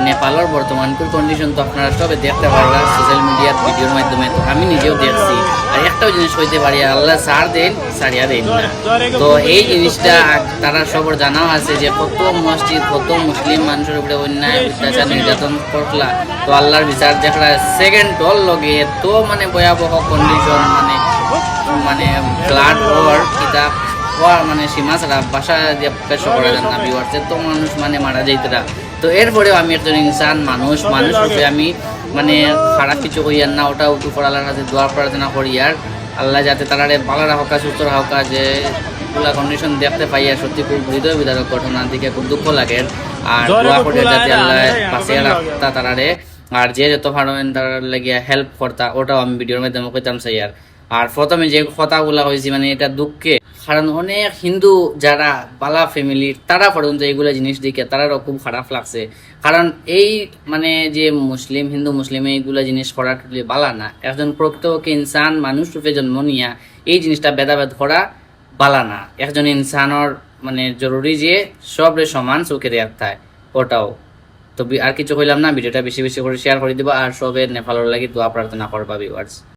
নেপালের বর্তমানকার কন্ডিশন তো আপনারা সবে দেখতে পারবেন সোশ্যাল মিডিয়ার ভিডিওর মাধ্যমে, তো আমি নিজেও দেখছি। আর একটাও জিনিস হইতে পারি, আল্লাহ সার দেন সারিয়া দেন না। তো এই জিনিসটা তারা সবার জানাও আছে যে কত মসজিদ, কত মুসলিম মানুষের উপরে অন্যায় অত্যাচার নির্যাতন করলা, তো আল্লাহর বিচার দেখা সেকেন্ড টল লগে তো মানে ভয়াবহ কন্ডিশন, মানে ফ্লাড হওয়ার কিতাব হওয়ার মানে সীমা ছাড়া বাসা দিয়ে প্রকাশ করা যান না। বিওয়ার্স তো মানুষ মানে মারা যাইতরা। তো এরপরেও আমি একজন ইনসান মানুষ রূপে আমি মানে খারাপ কিছু হইয়ার না, ওটা উঠু পড়ালার কাছে দোয়া প্রার্থনা করি। আর আল্লাহ যাতে তারারে ভালো রাখা, সুস্থ রাখা, যে এগুলা কন্ডিশন দেখতে পাই আর সত্যি খুব হৃদয় বিদারক ঘটনা, দিকে খুব দুঃখ লাগে। আর দোয়া করে যাতে আল্লাহ পাশে রাখতা তারারে, আর যে যত পারেন তার লাগিয়া হেল্প করতা, ওটাও আমি ভিডিওর মাধ্যমে কইতাম চাই। আর প্রথমে যে কথাগুলা হয়েছি মানে এটা দুঃখে, কারণ অনেক হিন্দু যারা বালা ফ্যামিলির তারা পর্যন্ত এইগুলো জিনিস দেখে তারারও খুব খারাপ লাগছে। কারণ এই মানে যে হিন্দু মুসলিম এইগুলা জিনিস করা বালা না। একজন প্রকৃতপক্ষে ইনসান মানুষ রূপে জন্ম নিয়া এই জিনিসটা ভেদাভেদ করা বালা না। একজন ইনসানের মানে জরুরি যে সবরে সমান চোখে রাখতে হয়, ওটাও। তো আর কিছু কইলাম না, ভিডিওটা বেশি বেশি করে শেয়ার করে দিবা আর সবের নেপালের লাগি দোয়া প্রার্থনা করবা ভিউয়ার্স।